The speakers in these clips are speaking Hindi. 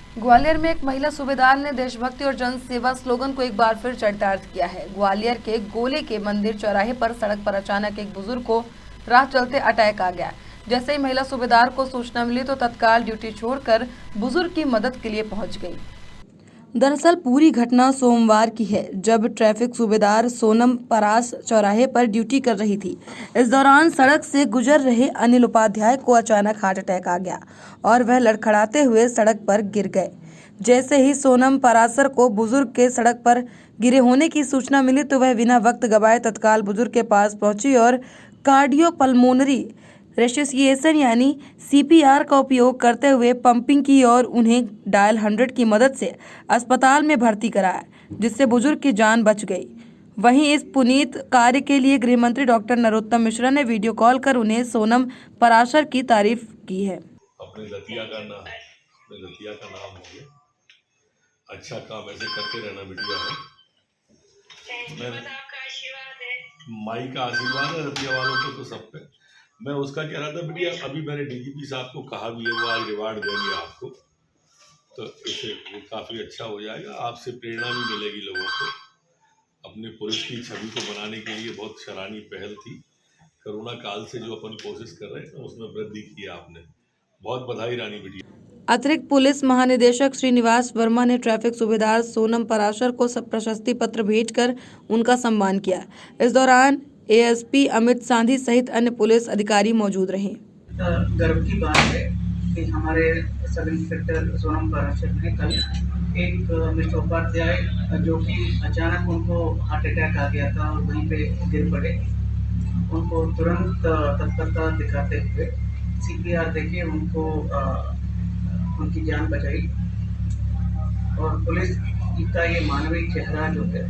ग्वालियर में एक महिला सूबेदार ने देशभक्ति और जन सेवा स्लोगन को एक बार फिर चरितार्थ किया है। ग्वालियर के गोले के मंदिर चौराहे पर सड़क पर अचानक एक बुजुर्ग को राह चलते अटैक आ गया। जैसे ही महिला सूबेदार को सूचना मिली तो तत्काल ड्यूटी छोड़कर बुजुर्ग की मदद के लिए पहुंच गई। दरअसल पूरी घटना सोमवार की है, जब ट्रैफिक सूबेदार सोनम परास चौराहे पर ड्यूटी कर रही थी। इस दौरान सड़क से गुजर रहे अनिल उपाध्याय को अचानक हार्ट अटैक आ गया और वह लड़खड़ाते हुए सड़क पर गिर गए। जैसे ही सोनम परासर को बुजुर्ग के सड़क पर गिरे होने की सूचना मिली तो वह बिना वक्त गवाए तत्काल बुजुर्ग के पास पहुंची और कार्डियोपल्मोनरी रेसिसिएशन यानी सीपीआर का उपयोग करते हुए पंपिंग की और उन्हें डायल 100 की मदद से अस्पताल में भर्ती कराया, जिससे बुजुर्ग की जान बच गई। वहीं इस पुनीत कार्य के लिए गृह मंत्री डॉक्टर नरोत्तम मिश्रा ने वीडियो कॉल कर उन्हें सोनम पराशर की तारीफ की है। अपने लतिया का नाम हो गया। अच्छा काम ऐसे करते रहना बिटिया है। माई का आशीर्वाद है रतिया वालों को तो सब पे। मैं उसका कह रहा था बिटिया, अभी मैंने डीजीपी साहब को कहा भी है, वो आज रिवार्ड देंगे आपको, तो इससे वो काफ़ी अच्छा हो जाएगा। आपसे प्रेरणा भी मिलेगी लोगों को। अपने पुलिस की छवि को बनाने के लिए बहुत सराहनीय पहल थी। कोरोना काल से जो अपन कोशिश कर रहे हैं उसमें वृद्धि की आपने, बहुत बधाई रानी बिटिया। अतिरिक्त पुलिस महानिदेशक श्रीनिवास वर्मा ने ट्रैफिक सूबेदार सोनम पराशर को प्रशस्ति पत्र भेंटकर उनका सम्मान किया। इस दौरान एएसपी अमित सांधी सहित अन्य पुलिस अधिकारी मौजूद रहे। गर्व की बात है कि हमारे सब इंस्पेक्टर सोनम पराशर ने कल एक मिस्टर उपाध्याय जो कि अचानक उनको हार्ट अटैक आ गया था और वहीं पे गिर पड़े, उनको तुरंत तत्परता दिखाते हुए सीपीआर देके उनको उनकी जान बचाई। और पुलिस का ये मानवीय चेहरा जो है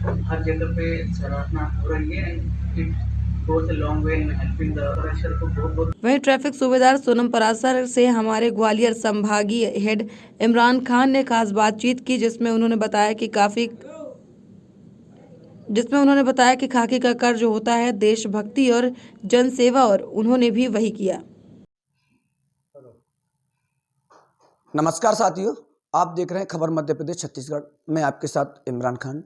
हर जगह पे सराहना हो रही है। वहीं ट्रैफिक सूबेदार सोनम परासर से हमारे ग्वालियर संभागीय हेड इमरान खान ने खास बातचीत की, जिसमें उन्होंने बताया कि खाकी का कर्ज होता है देशभक्ति और जन सेवा, और उन्होंने भी वही किया। नमस्कार साथियों, आप देख रहे हैं खबर मध्य प्रदेश छत्तीसगढ़। मैं आपके साथ इमरान खान।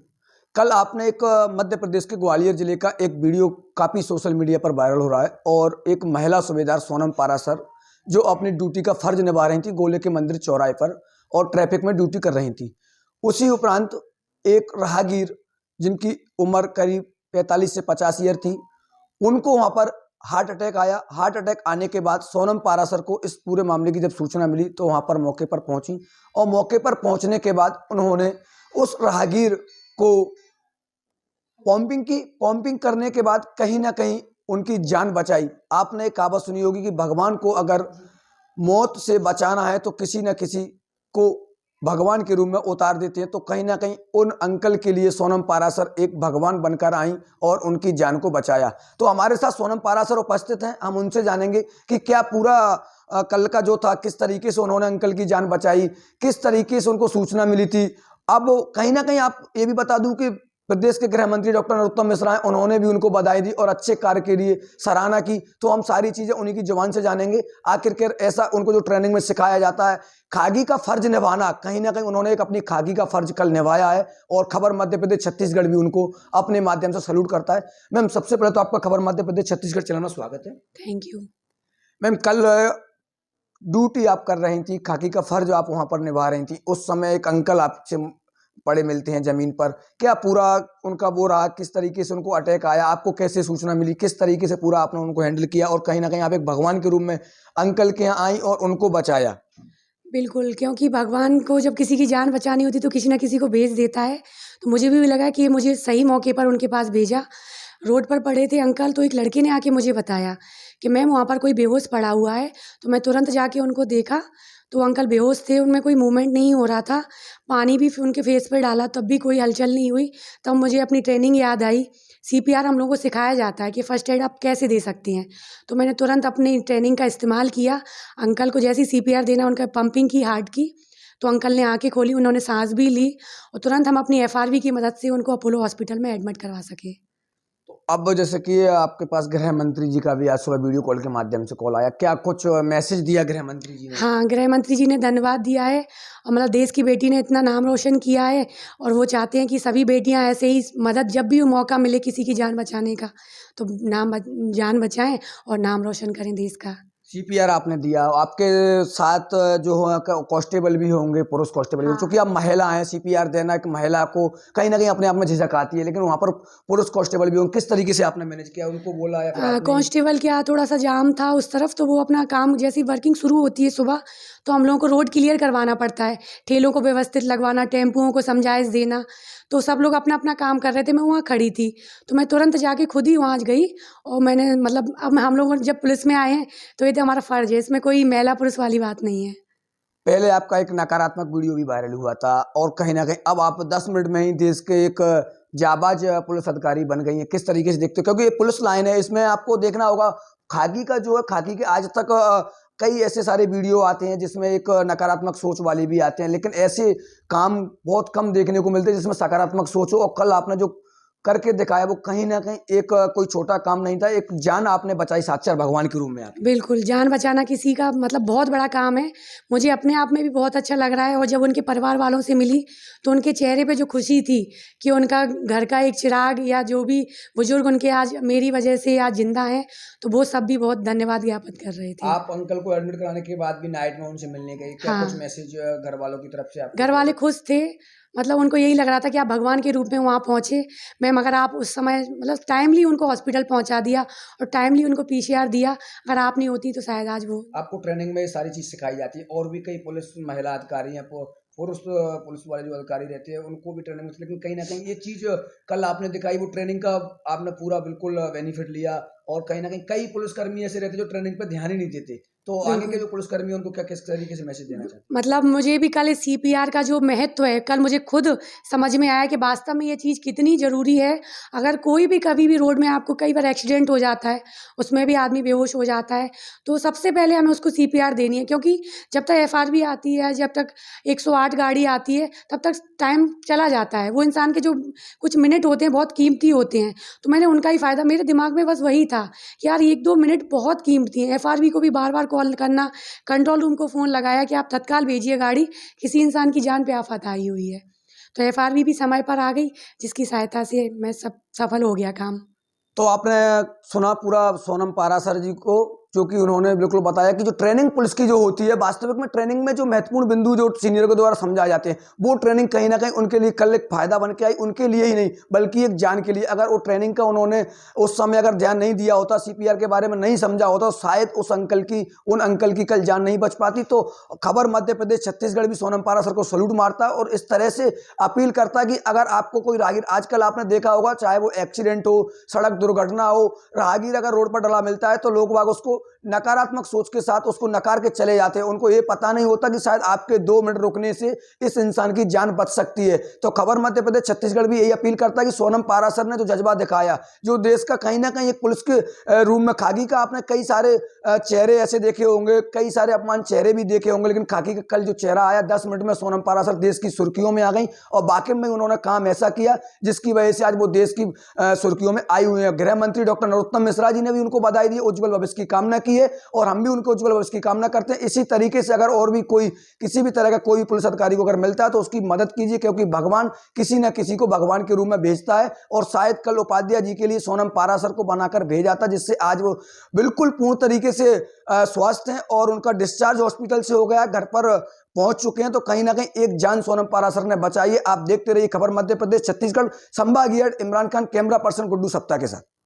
कल आपने एक मध्य प्रदेश के ग्वालियर जिले का एक वीडियो काफ़ी सोशल मीडिया पर वायरल हो रहा है, और एक महिला सूबेदार सोनम परासर जो अपनी ड्यूटी का फर्ज निभा रही थी गोले के मंदिर चौराहे पर और ट्रैफिक में ड्यूटी कर रही थी। उसी उपरांत एक राहगीर जिनकी उम्र करीब 45 से 50 ईयर थी, उनको वहाँ पर हार्ट अटैक आया। हार्ट अटैक आने के बाद सोनम परासर को इस पूरे मामले की जब सूचना मिली तो वहाँ पर मौके पर पहुंची, और मौके पर पहुंचने के बाद उन्होंने उस राहगीर को पंपिंग करने के बाद कहीं ना कहीं उनकी जान बचाई। आपने एक कहावत सुनी होगी कि भगवान को अगर मौत से बचाना है तो किसी न किसी को भगवान के रूप में उतार देते हैं, तो कहीं ना कहीं उन अंकल के लिए सोनम परासर एक भगवान बनकर आई और उनकी जान को बचाया। तो हमारे साथ सोनम परासर उपस्थित हैं, हम उनसे जानेंगे कि क्या पूरा कल का जो था किस तरीके से उन्होंने अंकल की जान बचाई, किस तरीके से उनको सूचना मिली थी। अब कहीं ना कहीं आप ये भी बता दूं कि प्रदेश के गृह मंत्री डॉक्टर नरोत्तम मिश्रा हैं, उन्होंने भी उनको बधाई दी और अच्छे कार्य के लिए सराहना की। तो हम सारी चीजें उन्हीं की जुबान से जानेंगे। आखिरकार ऐसा उनको जो ट्रेनिंग में सिखाया जाता है खागी का फर्ज निभाना, कहीं ना कहीं उन्होंने एक अपनी खागी का फर्ज कल निभाया है, और खबर मध्य प्रदेश छत्तीसगढ़ भी उनको अपने माध्यम से सैल्यूट करता है। मैम, सबसे पहले तो आपका खबर मध्य प्रदेश छत्तीसगढ़ चैनल में स्वागत है। Thank you. मैम, कल ड्यूटी आप कर रही थी, खाकी का फर्ज आप वहां पर निभा रही थी, उस समय एक अंकल आपसे पड़े मिलते हैं जमीन पर। क्या पूरा उनका वो रहा, किस तरीके से उनको अटैक आया, आपको कैसे सूचना मिली, किस तरीके से पूरा आपने उनको हैंडल किया, और कहीं ना कहीं आप एक भगवान के रूप में अंकल के यहाँ आई और उनको बचाया? बिल्कुल, क्योंकि भगवान को जब किसी की जान बचानी होती तो किसी ना किसी को भेज देता है। तो मुझे भी लगा कि मुझे सही मौके पर उनके पास भेजा। रोड पर पड़े थे अंकल, तो एक लड़के ने आके मुझे बताया कि मैम वहाँ पर कोई बेहोश पड़ा हुआ है। तो मैं तुरंत जाके उनको देखा तो अंकल बेहोश थे, उनमें कोई मूवमेंट नहीं हो रहा था। पानी भी उनके फेस पर डाला तब भी कोई हलचल नहीं हुई। तब मुझे अपनी ट्रेनिंग याद आई। सीपीआर हम लोगों को सिखाया जाता है कि फ़र्स्ट एड आप कैसे दे सकती हैं। तो मैंने तुरंत अपनी ट्रेनिंग का इस्तेमाल किया। अंकल को जैसी सीपीआर देना, उनका पंपिंग की हार्ट की, तो अंकल ने आँखें खोली, उन्होंने सांस भी ली, और तुरंत हम अपनी एफआरवी की मदद से उनको अपोलो हॉस्पिटल में एडमिट करवा सके। तो अब जैसे कि आपके पास गृह मंत्री जी का भी आज सुबह वीडियो कॉल के माध्यम से कॉल आया, क्या कुछ मैसेज दिया गृह मंत्री जी ने? हाँ, गृह मंत्री जी ने धन्यवाद दिया है और मतलब देश की बेटी ने इतना नाम रोशन किया है और वो चाहते हैं कि सभी बेटियां ऐसे ही मदद, जब भी मौका मिले किसी की जान बचाने का तो जान बचाएं और नाम रोशन करें देश का। सीपीआर आपने दिया, आपके साथ जो कांस्टेबल भी होंगे, पुरुष कांस्टेबल भी, हाँ। क्योंकि आप महिला हैं, सीपीआर देना एक महिला को कहीं ना कहीं अपने आप में झिझक आती है, लेकिन वहाँ पर पुरुष कांस्टेबल भी होंगे, किस तरीके से आपने मैनेज किया, उनको बोला या फिर आपने? कांस्टेबल क्या, थोड़ा सा जाम था उस तरफ, तो वो अपना काम, जैसी वर्किंग शुरू होती है सुबह तो हम लोगों को रोड क्लियर करवाना पड़ता है, ठेलों को व्यवस्थित लगवाना, टेम्पुओं को समझाइश देना, तो सब लोग अपना अपना काम कर रहे थे। मैं वहाँ खड़ी थी तो मैं तुरंत जाके खुद ही वहाँ गई और मैंने मतलब, अब हम लोग जब पुलिस में आए हैं तो ये तो हमारा फ़र्ज़ है, इसमें कोई महिला पुरुष वाली बात नहीं है। पहले आपका एक नकारात्मक वीडियो भी वायरल हुआ था और कहीं ना कहीं अब आप 10 मिनट में ही देश के एक जाबाज पुलिस अधिकारी बन गई हैं, किस तरीके से देखते हो? क्योंकि ये पुलिस लाइन है, इसमें आपको देखना होगा खाकी का जो है, खाकी के आज तक कई ऐसे सारे वीडियो आते हैं जिसमें एक नकारात्मक सोच वाले भी आते हैं, लेकिन ऐसे काम बहुत कम देखने को मिलते हैं जिसमें सकारात्मक सोच हो। और कल आपने जो करके दिखाया वो कहीं ना कहीं एक कोई छोटा काम नहीं था, एक जान आपने बचाई साक्षात भगवान के रूप में आपने। बिल्कुल, जान बचाना किसी का मतलब बहुत बड़ा काम है। मुझे अपने आप में भी बहुत अच्छा लग रहा है और जब उनके परिवार वालों से मिली तो उनके चेहरे पे जो खुशी थी कि उनका घर का एक चिराग या जो भी बुजुर्ग उनके आज मेरी वजह से आज जिंदा हैं, तो वो सब भी बहुत धन्यवाद ज्ञापित कर रहे थे। आप अंकल को एडमिट कराने के बाद भी नाइट में उनसे मिलने गए, क्या हाँ। कुछ मैसेज घर वालों की तरफ से आपको? घर वाले खुश थे, मतलब उनको यही लग रहा था कि आप भगवान के रूप में वहाँ पहुँचे मैम, अगर आप उस समय मतलब टाइमली उनको हॉस्पिटल पहुँचा दिया और टाइमली उनको पीसीआर दिया, अगर आप नहीं होती तो शायद आज वो। आपको ट्रेनिंग में ये सारी चीज़ सिखाई जाती है और भी कई पुलिस महिला अधिकारी हैं, पुरुष पुलिस वाले जो अधिकारी रहते हैं उनको भी ट्रेनिंग, लेकिन कहीं ना कहीं ये चीज़ कल आपने दिखाई, वो ट्रेनिंग का आपने पूरा बिल्कुल बेनिफिट लिया। और कहीं ना कहीं कई पुलिसकर्मी ऐसे रहते हैं जो ट्रेनिंग पर ध्यान ही नहीं देते, तो आगे के जो पुलिसकर्मी हैं उनको क्या किस तरीके से मैसेज देना चाहते हैं? मतलब मुझे भी कल इस सीपीआर का जो महत्व है, कल मुझे खुद समझ में आया कि वास्तव में ये चीज़ कितनी ज़रूरी है। अगर कोई भी कभी भी रोड में आपको कई बार एक्सीडेंट हो जाता है, उसमें भी आदमी बेहोश हो जाता है, तो सबसे पहले हमें उसको सीपीआर देनी है, क्योंकि जब तक एफआरबी आती है, जब तक 108 गाड़ी आती है, तब तक टाइम चला जाता है। वो इंसान के जो कुछ मिनट होते हैं बहुत कीमती होते हैं, तो मैंने उनका ही फ़ायदा, मेरे दिमाग में बस वही था कि यार 1-2 मिनट बहुत कीमती हैं। एफआरबी को भी बार बार कॉल करना, कंट्रोल रूम को फ़ोन लगाया कि आप तत्काल भेजिए गाड़ी, किसी इंसान की जान पे आफत आई हुई है। तो एफआरबी भी समय पर आ गई, जिसकी सहायता से मैं सफल हो गया काम। तो आपने सुना पूरा सोनम पारासर जी को, जो कि उन्होंने बिल्कुल बताया कि जो ट्रेनिंग पुलिस की जो होती है, वास्तविक में ट्रेनिंग में जो महत्वपूर्ण बिंदु जो सीनियर के द्वारा समझाए जाते हैं, वो ट्रेनिंग कहीं ना कहीं उनके लिए कल एक फायदा बन के आई, उनके लिए ही नहीं बल्कि एक जान के लिए। अगर वो ट्रेनिंग का उन्होंने उस समय अगर ध्यान नहीं दिया होता, सीपीआर के बारे में नहीं समझा होता, शायद उन अंकल की कल जान नहीं बच पाती। तो खबर मध्य प्रदेश छत्तीसगढ़ भी सोनम पारासर को सल्यूट मारता और इस तरह से अपील करता कि अगर आपको कोई राहगीर, आजकल आपने देखा होगा चाहे वो एक्सीडेंट हो, सड़क दुर्घटना हो, राहगीर अगर रोड पर डला मिलता है तो लोग बाग उसको नकारात्मक सोच के साथ उसको नकार के चले जाते हैं। उनको ये पता नहीं होता कि शायद आपके 2 मिनट रुकने से इस इंसान की जान बच सकती है। तो खबर मध्य प्रदेश छत्तीसगढ़ भी यही अपील करता है कि सोनम पारासर ने जो जज्बा दिखाया, जो देश का कहीं ना कहीं एक पुलिस के रूम में, खाकी का आपने कई सारे चेहरे ऐसे देखे होंगे, कई सारे अपमान चेहरे भी देखे होंगे, लेकिन खाकी का कल जो चेहरा आया 10 मिनट में सोनम पारासर देश की सुर्खियों में आ गई और वाकई में उन्होंने काम ऐसा किया जिसकी वजह से आज वो देश की सुर्खियों में आई हुई है। गृह मंत्री डॉक्टर नरोत्तम मिश्रा जी ने भी उनको बधाई दी, उज्ज्वल भविष्य की कामना की है और हम भी उनको उज्ज्वल भविष्य की कामना करते हैं। इसी तरीके से अगर और भी कोई किसी भी तरह का कोई पुलिस अधिकारी को अगर मिलता है तो उसकी मदद कीजिए, क्योंकि भगवान किसी न किसी को भगवान के रूप में भेजता है और शायद कल उपाध्याय जी के लिए सोनम पारासर को बनाकर भेजा था, जिससे आज वो बिल्कुल पूर्ण तरीके से स्वस्थ हैं और उनका डिस्चार्ज हॉस्पिटल से हो गया, घर पर पहुंच चुके हैं। तो कहीं ना कहीं एक जान सोनम पारासर ने बचाई है। आप देखते रहिए खबर मध्य प्रदेश छत्तीसगढ़। संभागीय इमरान खान, कैमरा पर्सन गुड्डू सप्ताह के साथ।